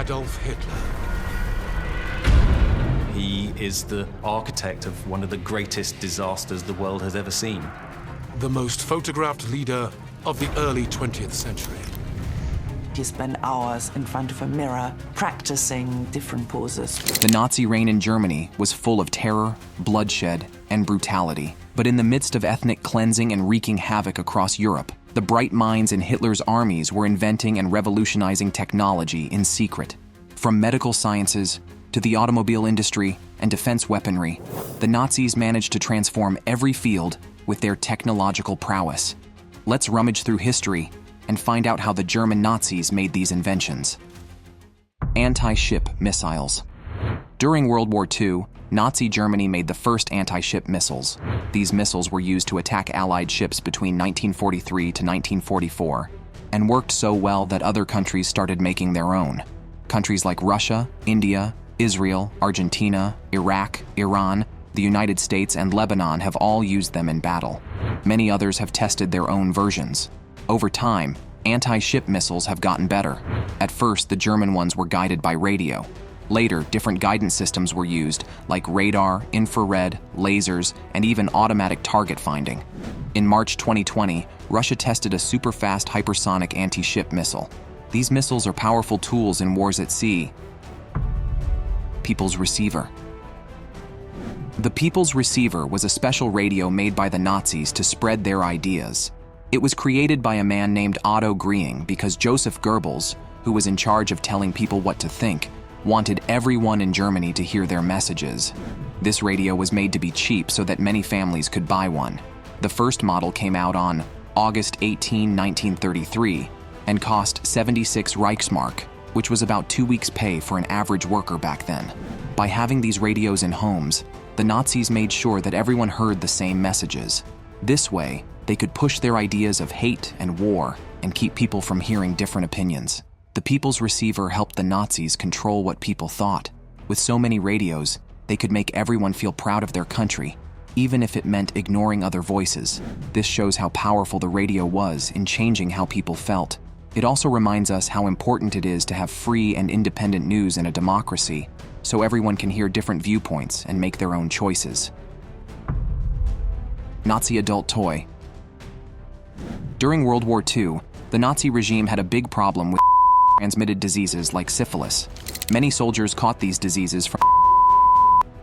Adolf Hitler. He is the architect of one of the greatest disasters the world has ever seen. The most photographed leader of the early 20th century. He spent hours in front of a mirror practicing different poses. The Nazi reign in Germany was full of terror, bloodshed, and brutality. But in the midst of ethnic cleansing and wreaking havoc across Europe, the bright minds in Hitler's armies were inventing and revolutionizing technology in secret. From medical sciences to the automobile industry and defense weaponry, the Nazis managed to transform every field with their technological prowess. Let's rummage through history and find out how the German Nazis made these inventions. Anti-ship missiles. During World War II, Nazi Germany made the first anti-ship missiles. These missiles were used to attack Allied ships between 1943 to 1944, and worked so well that other countries started making their own. Countries like Russia, India, Israel, Argentina, Iraq, Iran, the United States, and Lebanon have all used them in battle. Many others have tested their own versions. Over time, anti-ship missiles have gotten better. At first, the German ones were guided by radio. Later, different guidance systems were used, like radar, infrared, lasers, and even automatic target finding. In March 2020, Russia tested a super-fast hypersonic anti-ship missile. These missiles are powerful tools in wars at sea. People's Receiver. The People's Receiver was a special radio made by the Nazis to spread their ideas. It was created by a man named Otto Wreaking because Joseph Goebbels, who was in charge of telling people what to think, wanted everyone in Germany to hear their messages. This radio was made to be cheap so that many families could buy one. The first model came out on August 18, 1933, and cost 76 Reichsmark, which was about 2 weeks' pay for an average worker back then. By having these radios in homes, the Nazis made sure that everyone heard the same messages. This way, they could push their ideas of hate and war and keep people from hearing different opinions. The People's Receiver helped the Nazis control what people thought. With so many radios, they could make everyone feel proud of their country, even if it meant ignoring other voices. This shows how powerful the radio was in changing how people felt. It also reminds us how important it is to have free and independent news in a democracy, so everyone can hear different viewpoints and make their own choices. Nazi adult toy. During World War II, the Nazi regime had a big problem with transmitted diseases like syphilis. Many soldiers caught these diseases from.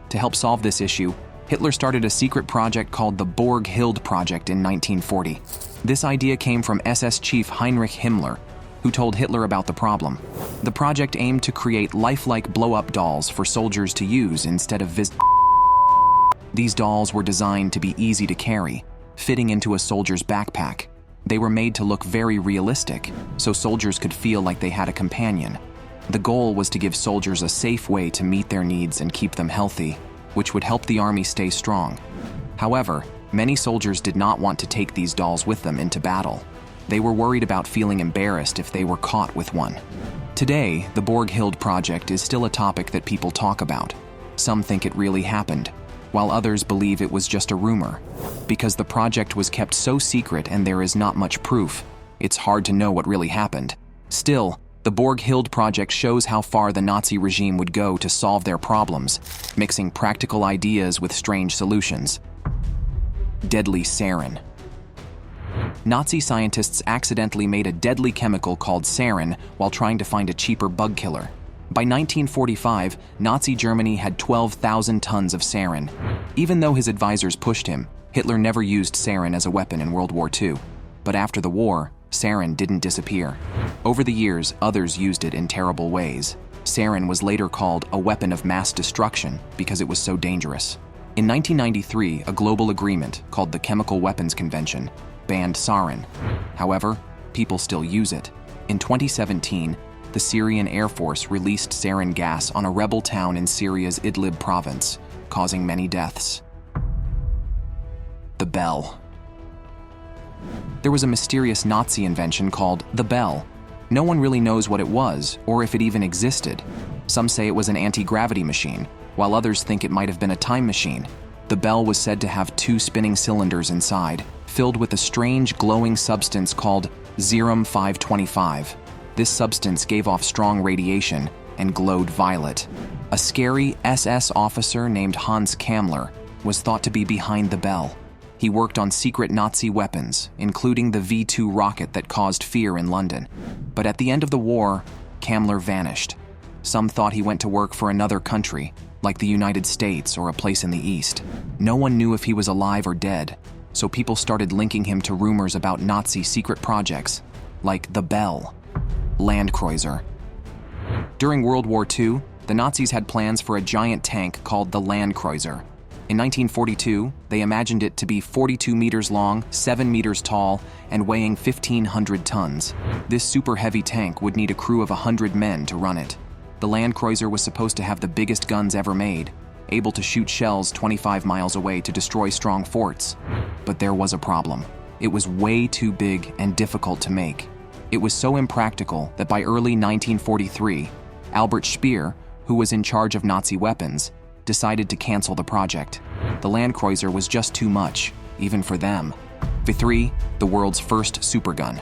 To help solve this issue, Hitler started a secret project called the Borg Hild Project in 1940. This idea came from SS Chief Heinrich Himmler, who told Hitler about the problem. The project aimed to create lifelike blow-up dolls for soldiers to use instead of These dolls were designed to be easy to carry, fitting into a soldier's backpack. They were made to look very realistic, so soldiers could feel like they had a companion. The goal was to give soldiers a safe way to meet their needs and keep them healthy, which would help the army stay strong. However, many soldiers did not want to take these dolls with them into battle. They were worried about feeling embarrassed if they were caught with one. Today, the Borg Hild Project is still a topic that people talk about. Some think it really happened, while others believe it was just a rumor. Because the project was kept so secret and there is not much proof, it's hard to know what really happened. Still, the Borg Hild Project shows how far the Nazi regime would go to solve their problems, mixing practical ideas with strange solutions. Deadly sarin. Nazi scientists accidentally made a deadly chemical called sarin while trying to find a cheaper bug killer. By 1945, Nazi Germany had 12,000 tons of sarin. Even though his advisors pushed him, Hitler never used sarin as a weapon in World War II. But after the war, sarin didn't disappear. Over the years, others used it in terrible ways. Sarin was later called a weapon of mass destruction because it was so dangerous. In 1993, a global agreement called the Chemical Weapons Convention banned sarin. However, people still use it. In 2017, the Syrian Air Force released sarin gas on a rebel town in Syria's Idlib province, causing many deaths. The bell. There was a mysterious Nazi invention called the bell. No one really knows what it was, or if it even existed. Some say it was an anti-gravity machine, while others think it might have been a time machine. The bell was said to have 2 spinning cylinders inside, filled with a strange glowing substance called Cerium 525. This substance gave off strong radiation, and glowed violet. A scary SS officer named Hans Kammler was thought to be behind the bell. He worked on secret Nazi weapons, including the V-2 rocket that caused fear in London. But at the end of the war, Kammler vanished. Some thought he went to work for another country, like the United States or a place in the East. No one knew if he was alive or dead, so people started linking him to rumors about Nazi secret projects, like the Bell, Landkreuzer. During World War II, the Nazis had plans for a giant tank called the Landkreuzer. In 1942, they imagined it to be 42 meters long, 7 meters tall, and weighing 1,500 tons. This super heavy tank would need a crew of 100 men to run it. The Landkreuzer was supposed to have the biggest guns ever made, able to shoot shells 25 miles away to destroy strong forts. But there was a problem. It was way too big and difficult to make. It was so impractical that by early 1943, Albert Speer, who was in charge of Nazi weapons, decided to cancel the project. The Landkreuzer was just too much, even for them. V3, the world's first supergun.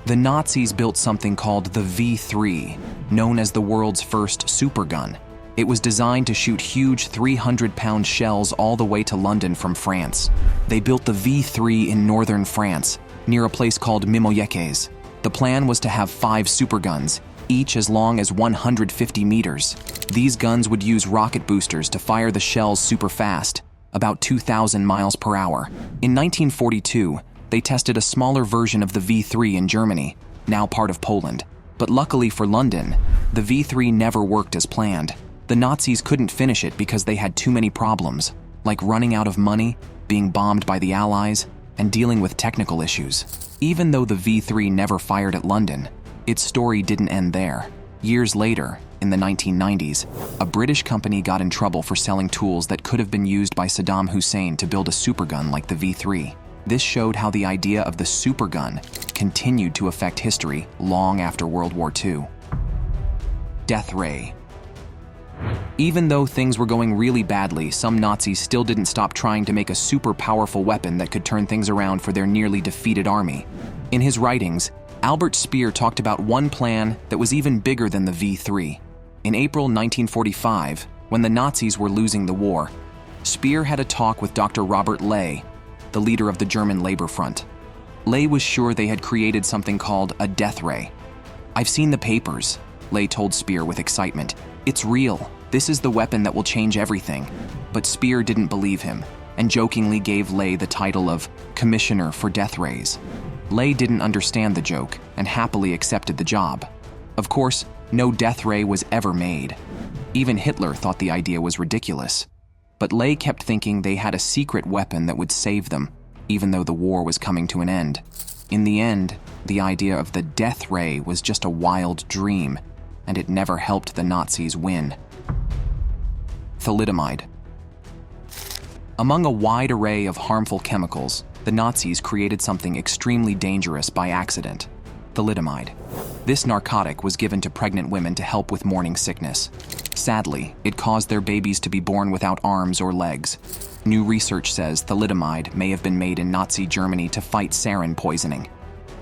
The Nazis built something called the V3, known as the world's first supergun. It was designed to shoot huge 300-pound shells all the way to London from France. They built the V3 in northern France, near a place called Mimoyeques. The plan was to have 5 superguns, each as long as 150 meters. These guns would use rocket boosters to fire the shells super fast, about 2,000 miles per hour. In 1942, they tested a smaller version of the V3 in Germany, now part of Poland. But luckily for London, the V3 never worked as planned. The Nazis couldn't finish it because they had too many problems, like running out of money, being bombed by the Allies, and dealing with technical issues. Even though the V3 never fired at London, its story didn't end there. Years later, in the 1990s, a British company got in trouble for selling tools that could have been used by Saddam Hussein to build a supergun like the V3. This showed how the idea of the supergun continued to affect history long after World War II. Death ray. Even though things were going really badly, some Nazis still didn't stop trying to make a super powerful weapon that could turn things around for their nearly defeated army. In his writings, Albert Speer talked about one plan that was even bigger than the V3. In April 1945, when the Nazis were losing the war, Speer had a talk with Dr. Robert Ley, the leader of the German Labor Front. Ley was sure they had created something called a death ray. "I've seen the papers," Ley told Speer with excitement. "It's real. This is the weapon that will change everything." But Speer didn't believe him, and jokingly gave Ley the title of Commissioner for Death Rays. Ley didn't understand the joke, and happily accepted the job. Of course, no death ray was ever made. Even Hitler thought the idea was ridiculous. But Ley kept thinking they had a secret weapon that would save them, even though the war was coming to an end. In the end, the idea of the death ray was just a wild dream, and it never helped the Nazis win. Thalidomide. Among a wide array of harmful chemicals, the Nazis created something extremely dangerous by accident: thalidomide. This narcotic was given to pregnant women to help with morning sickness. Sadly, it caused their babies to be born without arms or legs. New research says thalidomide may have been made in Nazi Germany to fight sarin poisoning.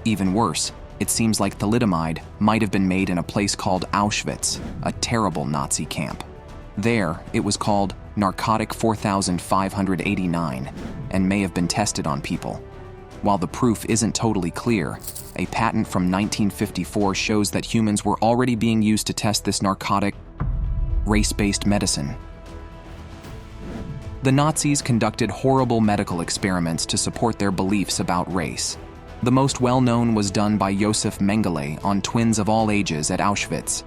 Even worse, it seems like thalidomide might have been made in a place called Auschwitz, a terrible Nazi camp. There, it was called Narcotic 4589 and may have been tested on people. While the proof isn't totally clear, a patent from 1954 shows that humans were already being used to test this narcotic. Race-based medicine. The Nazis conducted horrible medical experiments to support their beliefs about race. The most well-known was done by Josef Mengele on twins of all ages at Auschwitz.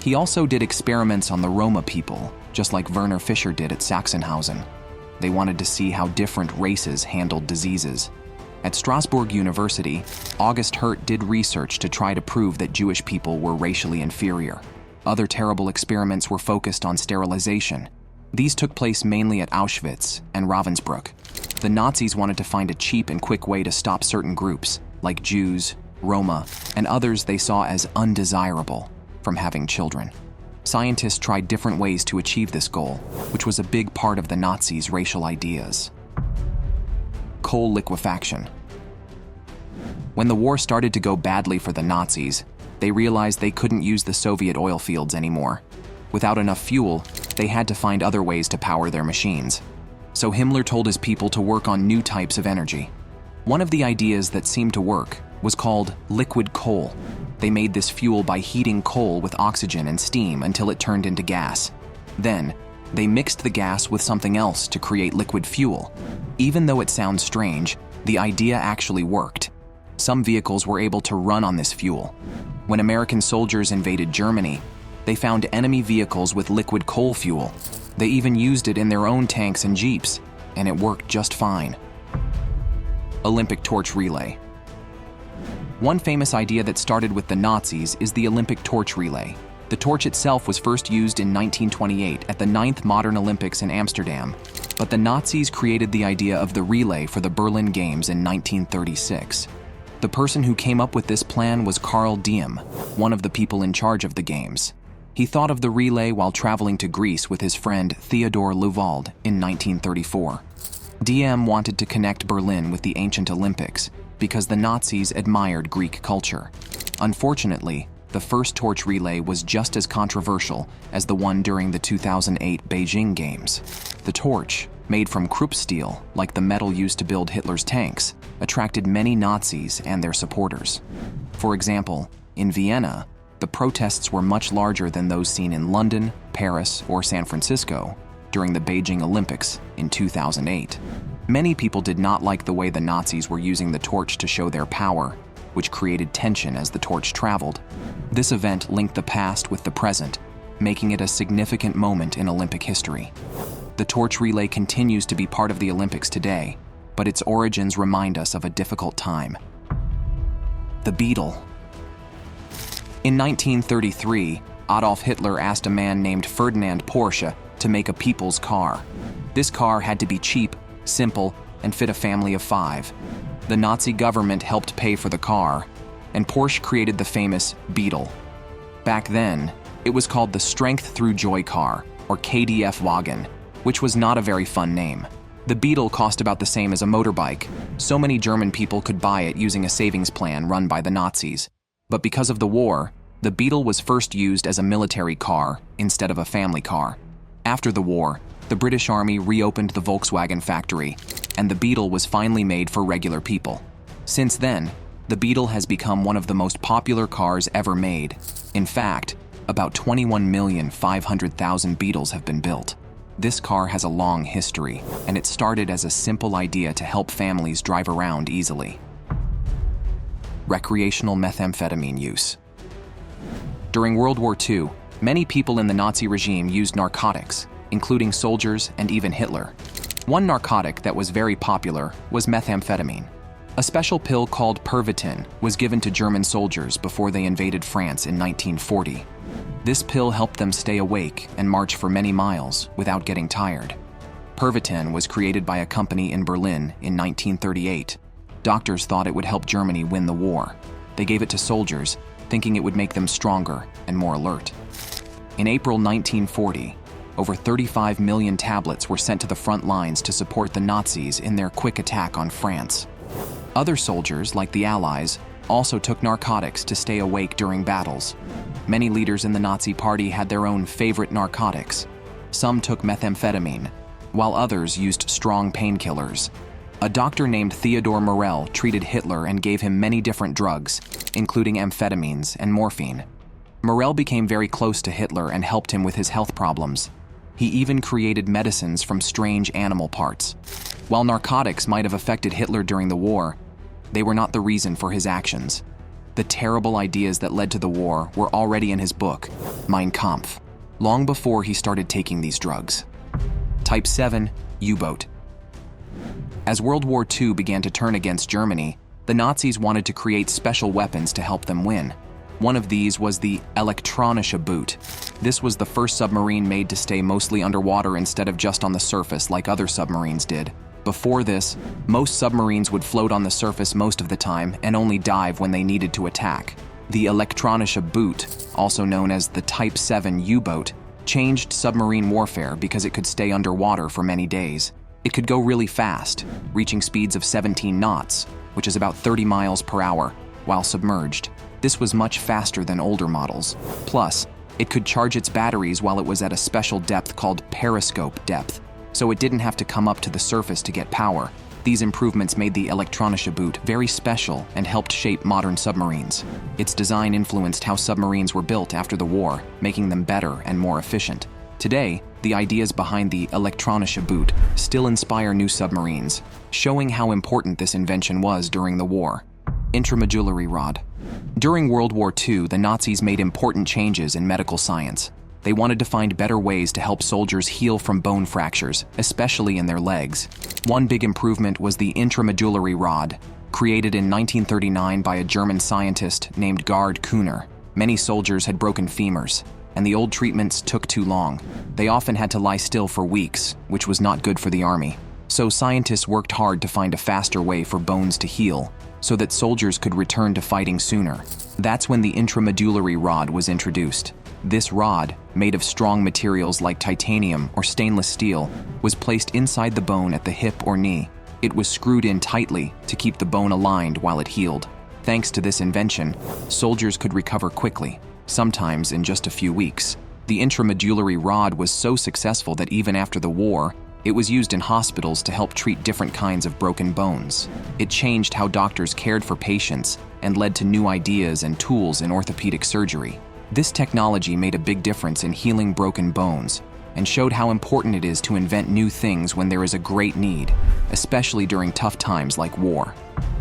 He also did experiments on the Roma people, just like Werner Fischer did at Sachsenhausen. They wanted to see how different races handled diseases. At Strasbourg University, August Hirt did research to try to prove that Jewish people were racially inferior. Other terrible experiments were focused on sterilization. These took place mainly at Auschwitz and Ravensbrück. The Nazis wanted to find a cheap and quick way to stop certain groups, like Jews, Roma, and others they saw as undesirable, from having children. Scientists tried different ways to achieve this goal, which was a big part of the Nazis' racial ideas. Coalliquefaction. When the war started to go badly for the Nazis, they realized they couldn't use the Soviet oil fields anymore. Without enough fuel, they had to find other ways to power their machines. So Himmler told his people to work on new types of energy. One of the ideas that seemed to work was called liquid coal. They made this fuel by heating coal with oxygen and steam until it turned into gas. Then, they mixed the gas with something else to create liquid fuel. Even though it sounds strange, the idea actually worked. Some vehicles were able to run on this fuel. When American soldiers invaded Germany, they found enemy vehicles with liquid coal fuel. They even used it in their own tanks and jeeps, and it worked just fine. Olympic torch relay. One famous idea that started with the Nazis is the Olympic torch relay. The torch itself was first used in 1928 at the 9th Modern Olympics in Amsterdam, but the Nazis created the idea of the relay for the Berlin Games in 1936. The person who came up with this plan was Carl Diem, one of the people in charge of the games. He thought of the relay while traveling to Greece with his friend Theodore Louvald in 1934. Diem wanted to connect Berlin with the ancient Olympics because the Nazis admired Greek culture. Unfortunately, the first torch relay was just as controversial as the one during the 2008 Beijing Games. The torch, made from Krupp steel, like the metal used to build Hitler's tanks, attracted many Nazis and their supporters. For example, in Vienna, the protests were much larger than those seen in London, Paris, or San Francisco during the Beijing Olympics in 2008. Many people did not like the way the Nazis were using the torch to show their power, which created tension as the torch traveled. This event linked the past with the present, making it a significant moment in Olympic history. The torch relay continues to be part of the Olympics today, but its origins remind us of a difficult time. The Beetle. In 1933, Adolf Hitler asked a man named Ferdinand Porsche to make a people's car. This car had to be cheap, simple, and fit a family of 5. The Nazi government helped pay for the car, and Porsche created the famous Beetle. Back then, it was called the Strength Through Joy car, or KDF wagon, which was not a very fun name. The Beetle cost about the same as a motorbike. So many German people could buy it using a savings plan run by the Nazis. But because of the war, the Beetle was first used as a military car instead of a family car. After the war, the British Army reopened the Volkswagen factory, and the Beetle was finally made for regular people. Since then, the Beetle has become one of the most popular cars ever made. In fact, about 21,500,000 Beetles have been built. This car has a long history, and it started as a simple idea to help families drive around easily. Recreational methamphetamine use. During World War II, many people in the Nazi regime used narcotics, including soldiers and even Hitler. One narcotic that was very popular was methamphetamine. A special pill called Pervitin was given to German soldiers before they invaded France in 1940. This pill helped them stay awake and march for many miles without getting tired. Pervitin was created by a company in Berlin in 1938. Doctors thought it would help Germany win the war. They gave it to soldiers, thinking it would make them stronger and more alert. In April 1940, over 35 million tablets were sent to the front lines to support the Nazis in their quick attack on France. Other soldiers, like the Allies, also took narcotics to stay awake during battles. Many leaders in the Nazi Party had their own favorite narcotics. Some took methamphetamine, while others used strong painkillers. A doctor named Theodor Morell treated Hitler and gave him many different drugs, including amphetamines and morphine. Morell became very close to Hitler and helped him with his health problems. He even created medicines from strange animal parts. While narcotics might have affected Hitler during the war, they were not the reason for his actions. The terrible ideas that led to the war were already in his book, Mein Kampf, long before he started taking these drugs. Type 7, Ubot. As World War II began to turn against Germany, the Nazis wanted to create special weapons to help them win. One of these was the Elektronische Boot. This was the first submarine made to stay mostly underwater instead of just on the surface like other submarines did. Before this, most submarines would float on the surface most of the time and only dive when they needed to attack. The Elektronische Boot, also known as the Type 7 U-boat, changed submarine warfare because it could stay underwater for many days. It could go really fast, reaching speeds of 17 knots, which is about 30 miles per hour, while submerged. This was much faster than older models. Plus, It could charge its batteries while it was at a special depth called periscope depth, so it didn't have to come up to the surface to get power. These improvements made the Ubot very special and helped shape modern submarines. Its design influenced how submarines were built after the war, making them better and more efficient. Today, the ideas behind the Ubot still inspire new submarines, showing how important this invention was during the war. Intramodular Rod. During World War II, the Nazis made important changes in medical science. They wanted to find better ways to help soldiers heal from bone fractures, especially in their legs. One big improvement was the Intramodular Rod, created in 1939 by a German scientist named Gerd Kuhner. Many soldiers had broken femurs, and the old treatments took too long. They often had to lie still for weeks, which was not good for the army. So scientists worked hard to find a faster way for bones to heal, so that soldiers could return to fighting sooner. That's when the Intramodular Rod was introduced. This rod, made of strong materials like titanium or stainless steel, was placed inside the bone at the hip or knee. It was screwed in tightly to keep the bone aligned while it healed. Thanks to this invention, soldiers could recover quickly, sometimes in just a few weeks. The Intramodular Rod was so successful that even after the war, it was used in hospitals to help treat different kinds of broken bones. It changed how doctors cared for patients and led to new ideas and tools in orthopedic surgery. This technology made a big difference in healing broken bones and showed how important it is to invent new things when there is a great need, especially during tough times like war.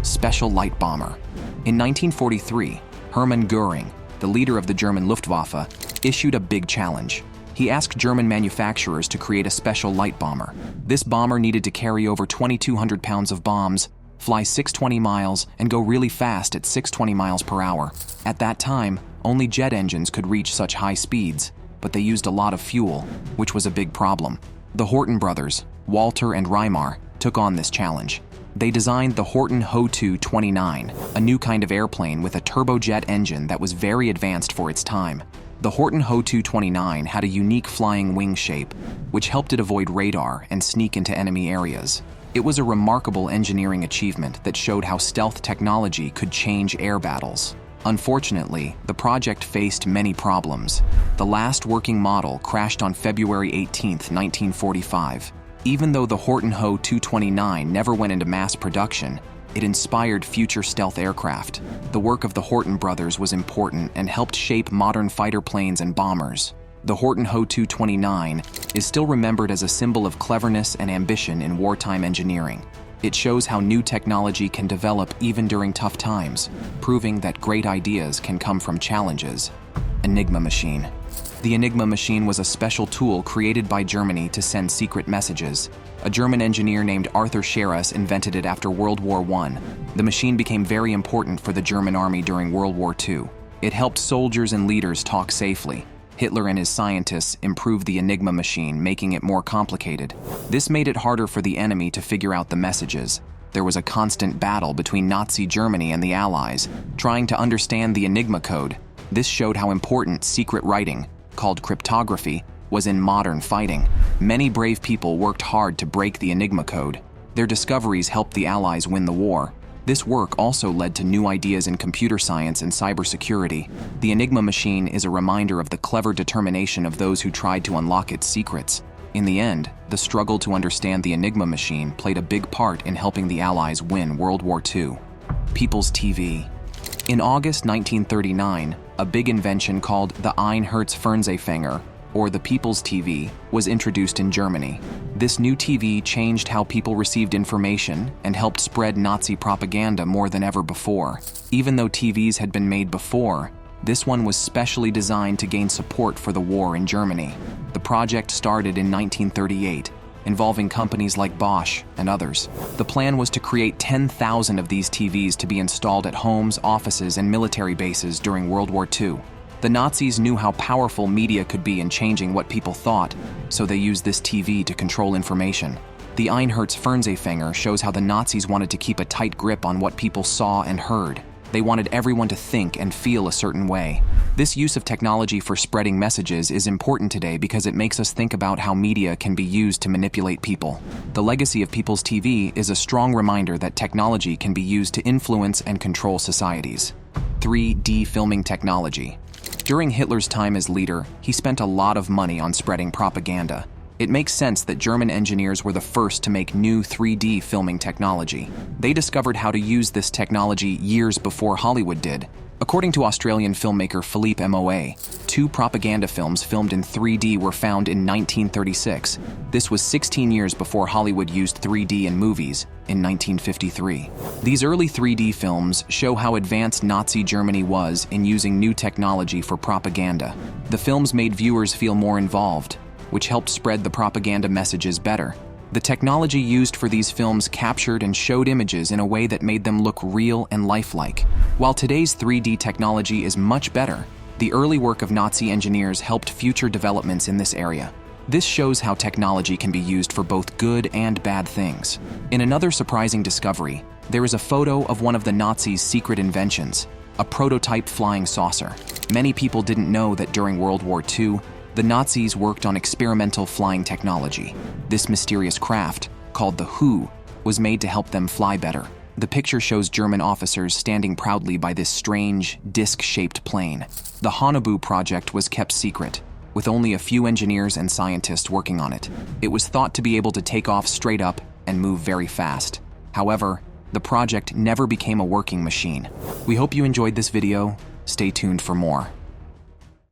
Special light bomber. In 1943, Hermann Göring, the leader of the German Luftwaffe, issued a big challenge. He asked German manufacturers to create a special light bomber. This bomber needed to carry over 2,200 pounds of bombs, fly 620 miles, and go really fast at 620 miles per hour. At that time, only jet engines could reach such high speeds, but they used a lot of fuel, which was a big problem. The Horten brothers, Walter and Reimar, took on this challenge. They designed the Horten Ho-229, a new kind of airplane with a turbojet engine that was very advanced for its time. The Horten Ho-229 had a unique flying wing shape, which helped it avoid radar and sneak into enemy areas. It was a remarkable engineering achievement that showed how stealth technology could change air battles. Unfortunately, the project faced many problems. The last working model crashed on February 18, 1945. Even though the Horten Ho-229 never went into mass production, it inspired future stealth aircraft. The work of the Horten brothers was important and helped shape modern fighter planes and bombers. The Horten Ho-229 is still remembered as a symbol of cleverness and ambition in wartime engineering. It shows how new technology can develop even during tough times, proving that great ideas can come from challenges. Enigma Machine. The Enigma Machine was a special tool created by Germany to send secret messages. A German engineer named Arthur Scheras invented it after World War I. The machine became very important for the German army during World War II. It helped soldiers and leaders talk safely. Hitler and his scientists improved the Enigma Machine, making it more complicated. This made it harder for the enemy to figure out the messages. There was a constant battle between Nazi Germany and the Allies, trying to understand the Enigma code. This showed how important secret writing, called cryptography, was in modern fighting. Many brave people worked hard to break the Enigma code. Their discoveries helped the Allies win the war. This work also led to new ideas in computer science and cybersecurity. The Enigma Machine is a reminder of the clever determination of those who tried to unlock its secrets. In the end, the struggle to understand the Enigma Machine played a big part in helping the Allies win World War II. People's TV. In August 1939, a big invention called the Einheitsfernsehfänger, or the People's TV, was introduced in Germany. This new TV changed how people received information and helped spread Nazi propaganda more than ever before. Even though TVs had been made before, this one was specially designed to gain support for the war in Germany. The project started in 1938, involving companies like Bosch and others. The plan was to create 10,000 of these TVs to be installed at homes, offices, and military bases during World War II. The Nazis knew how powerful media could be in changing what people thought, so they used this TV to control information. The Einheitsfernsehfänger shows how the Nazis wanted to keep a tight grip on what people saw and heard. They wanted everyone to think and feel a certain way. This use of technology for spreading messages is important today because it makes us think about how media can be used to manipulate people. The legacy of People's TV is a strong reminder that technology can be used to influence and control societies. 3D filming technology. During Hitler's time as leader, he spent a lot of money on spreading propaganda. It makes sense that German engineers were the first to make new 3D filming technology. They discovered how to use this technology years before Hollywood did. According to Australian filmmaker Philippe Moa, 2 propaganda films filmed in 3D were found in 1936. This was 16 years before Hollywood used 3D in movies, in 1953. These early 3D films show how advanced Nazi Germany was in using new technology for propaganda. The films made viewers feel more involved, which helped spread the propaganda messages better. The technology used for these films captured and showed images in a way that made them look real and lifelike. While today's 3D technology is much better, the early work of Nazi engineers helped future developments in this area. This shows how technology can be used for both good and bad things. In another surprising discovery, there is a photo of one of the Nazis' secret inventions, a prototype flying saucer. Many people didn't know that during World War II, the Nazis worked on experimental flying technology. This mysterious craft, called the Who, was made to help them fly better. The picture shows German officers standing proudly by this strange, disc-shaped plane. The Haunebu project was kept secret, with only a few engineers and scientists working on it. It was thought to be able to take off straight up and move very fast. However, the project never became a working machine. We hope you enjoyed this video. Stay tuned for more.